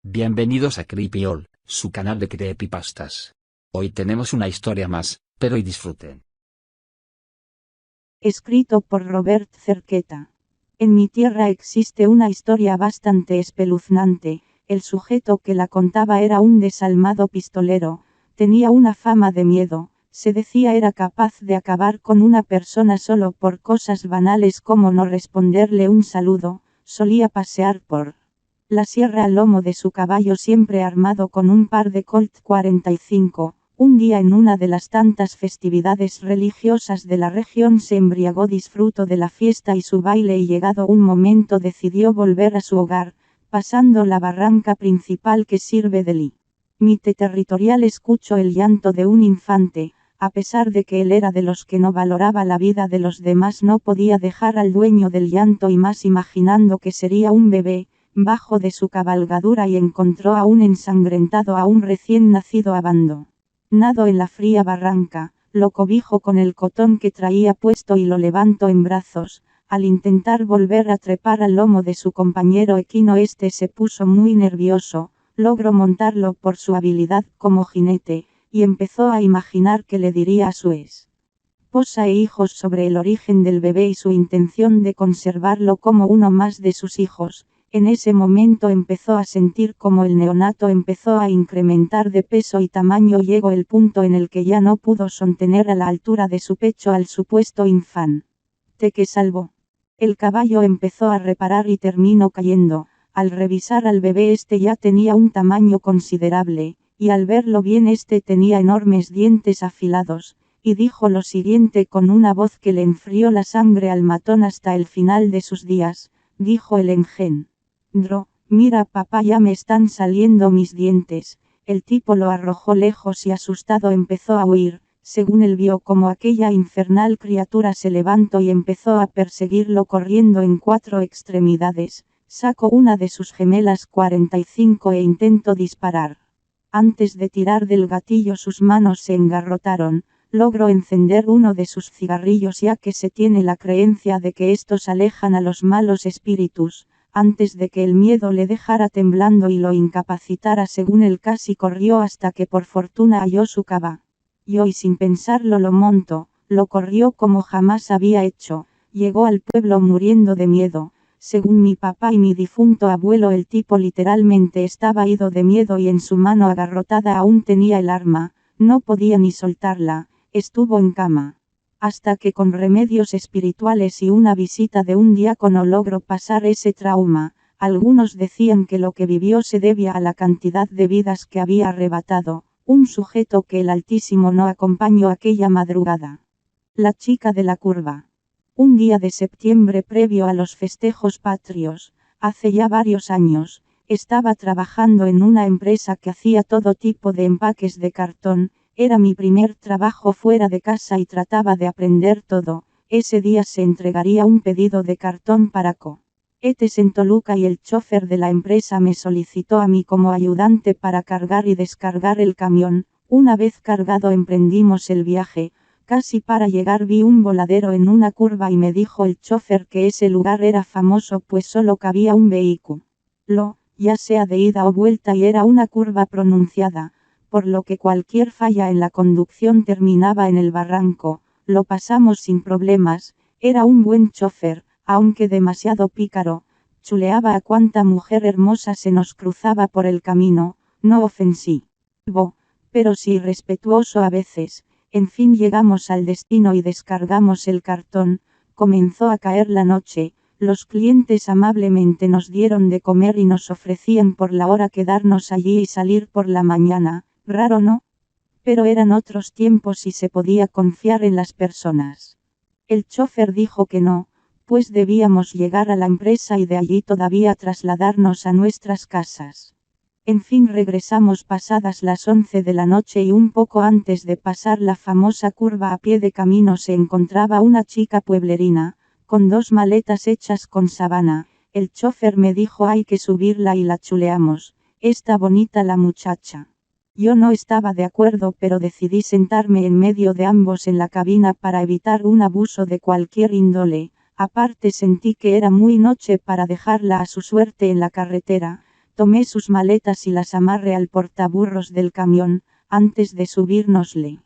Bienvenidos a Creepyall, su canal de creepypastas. Hoy tenemos una historia más, pero y disfruten. Escrito por Robert Cerqueta. En mi tierra existe una historia bastante espeluznante. El sujeto que la contaba era un desalmado pistolero, tenía una fama de miedo, se decía era capaz de acabar con una persona solo por cosas banales como no responderle un saludo, solía pasear por la sierra al lomo de su caballo siempre armado con un par de Colt 45. Un día en una de las tantas festividades religiosas de la región se embriagó, disfrutó de la fiesta y su baile y llegado un momento decidió volver a su hogar, pasando la barranca principal que sirve de límite territorial. Escuchó el llanto de un infante. A pesar de que él era de los que no valoraba la vida de los demás, no podía dejar al dueño del llanto y más imaginando que sería un bebé. Bajó de su cabalgadura y encontró a un ensangrentado, a un recién nacido abandonado en la fría barranca, lo cobijó con el cotón que traía puesto y lo levantó en brazos. Al intentar volver a trepar al lomo de su compañero equino, este se puso muy nervioso, logró montarlo por su habilidad como jinete, y empezó a imaginar que le diría a su esposa e hijos sobre el origen del bebé y su intención de conservarlo como uno más de sus hijos. En ese momento empezó a sentir como el neonato empezó a incrementar de peso y tamaño. Llegó el punto en el que ya no pudo sostener a la altura de su pecho al supuesto infante que salvó. El caballo empezó a reparar y terminó cayendo. Al revisar al bebé, este ya tenía un tamaño considerable, y al verlo bien este tenía enormes dientes afilados, y dijo lo siguiente con una voz que le enfrió la sangre al matón hasta el final de sus días. Dijo el engendro: mira papá, ya me están saliendo mis dientes. El tipo lo arrojó lejos y asustado empezó a huir. Según él vio como aquella infernal criatura se levantó y empezó a perseguirlo corriendo en 4 extremidades. Sacó una de sus gemelas 45 e intentó disparar. Antes de tirar del gatillo sus manos se engarrotaron. Logró encender uno de sus cigarrillos, ya que se tiene la creencia de que estos alejan a los malos espíritus. Antes de que el miedo le dejara temblando y lo incapacitara, según él, casi corrió hasta que por fortuna halló su caballo y sin pensarlo lo montó, lo corrió como jamás había hecho. Llegó al pueblo muriendo de miedo. Según mi papá y mi difunto abuelo, el tipo literalmente estaba ido de miedo y en su mano agarrotada aún tenía el arma, no podía ni soltarla. Estuvo en cama, hasta que con remedios espirituales y una visita de un diácono logró pasar ese trauma. Algunos decían que lo que vivió se debía a la cantidad de vidas que había arrebatado, un sujeto que el Altísimo no acompañó aquella madrugada. La chica de la curva. Un día de septiembre previo a los festejos patrios, hace ya varios años, estaba trabajando en una empresa que hacía todo tipo de empaques de cartón. Era mi primer trabajo fuera de casa y trataba de aprender todo. Ese día se entregaría un pedido de cartón para cohetes en Toluca y el chofer de la empresa me solicitó a mí como ayudante para cargar y descargar el camión. Una vez cargado emprendimos el viaje. Casi para llegar vi un voladero en una curva y me dijo el chofer que ese lugar era famoso pues solo cabía un vehículo, ya sea de ida o vuelta, y era una curva pronunciada, por lo que cualquier falla en la conducción terminaba en el barranco. Lo pasamos sin problemas. Era un buen chofer, aunque demasiado pícaro. Chuleaba a cuanta mujer hermosa se nos cruzaba por el camino, no ofensivo, pero sí respetuoso a veces. En fin, llegamos al destino y descargamos el cartón. Comenzó a caer la noche. Los clientes amablemente nos dieron de comer y nos ofrecían por la hora quedarnos allí y salir por la mañana. Raro, ¿no? Pero eran otros tiempos y se podía confiar en las personas. El chofer dijo que no, pues debíamos llegar a la empresa y de allí todavía trasladarnos a nuestras casas. En fin, regresamos pasadas las 11 de la noche y un poco antes de pasar la famosa curva a pie de camino se encontraba una chica pueblerina, con 2 maletas hechas con sábana. El chofer me dijo: hay que subirla y la chuleamos, está bonita la muchacha. Yo no estaba de acuerdo, pero decidí sentarme en medio de ambos en la cabina para evitar un abuso de cualquier índole. Aparte sentí que era muy noche para dejarla a su suerte en la carretera. Tomé sus maletas y las amarré al portaburros del camión, antes de subírnosle.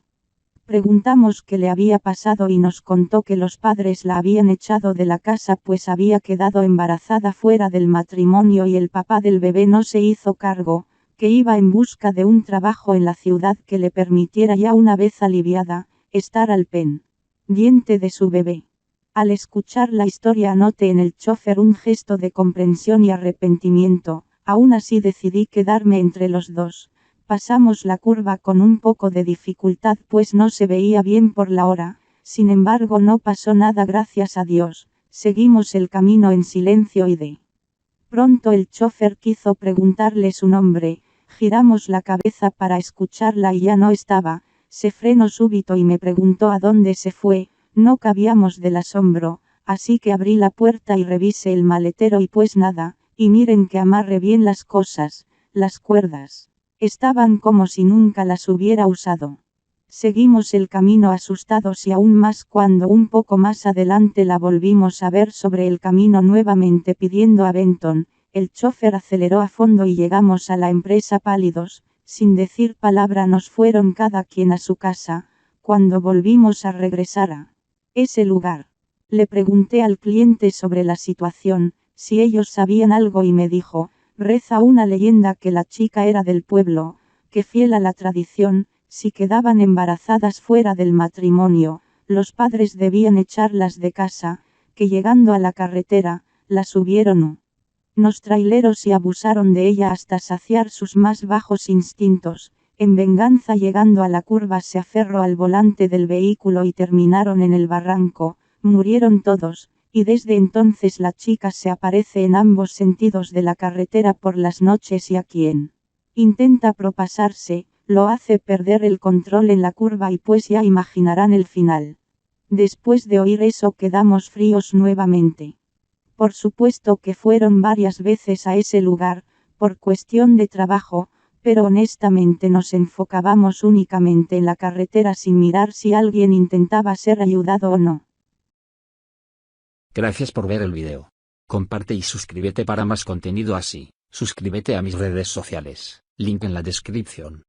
Preguntamos qué le había pasado y nos contó que los padres la habían echado de la casa pues había quedado embarazada fuera del matrimonio y el papá del bebé no se hizo cargo, que iba en busca de un trabajo en la ciudad que le permitiera ya una vez aliviada, estar al pendiente de su bebé. Al escuchar la historia noté en el chofer un gesto de comprensión y arrepentimiento, aún así decidí quedarme entre los dos. Pasamos la curva con un poco de dificultad pues no se veía bien por la hora, sin embargo no pasó nada gracias a Dios, seguimos el camino en silencio y de pronto el chofer quiso preguntarle su nombre, giramos la cabeza para escucharla y ya no estaba, se frenó súbito y me preguntó a dónde se fue, no cabíamos del asombro, así que abrí la puerta y revisé el maletero y pues nada, y miren que amarré bien las cosas, las cuerdas estaban como si nunca las hubiera usado. Seguimos el camino asustados y aún más cuando un poco más adelante la volvimos a ver sobre el camino nuevamente pidiendo a Benton. El chofer aceleró a fondo y llegamos a la empresa pálidos, sin decir palabra nos fueron cada quien a su casa. Cuando volvimos a regresar a ese lugar, le pregunté al cliente sobre la situación, si ellos sabían algo y me dijo, reza una leyenda que la chica era del pueblo, que fiel a la tradición, si quedaban embarazadas fuera del matrimonio, los padres debían echarlas de casa, que llegando a la carretera, la subieron unos traileros y abusaron de ella hasta saciar sus más bajos instintos. En venganza llegando a la curva se aferró al volante del vehículo y terminaron en el barranco, murieron todos. Y desde entonces la chica se aparece en ambos sentidos de la carretera por las noches y a quien intenta propasarse, lo hace perder el control en la curva y pues ya imaginarán el final. Después de oír eso quedamos fríos nuevamente. Por supuesto que fueron varias veces a ese lugar, por cuestión de trabajo, pero honestamente nos enfocábamos únicamente en la carretera sin mirar si alguien intentaba ser ayudado o no. Gracias por ver el video. Comparte y suscríbete para más contenido así. Suscríbete a mis redes sociales, link en la descripción.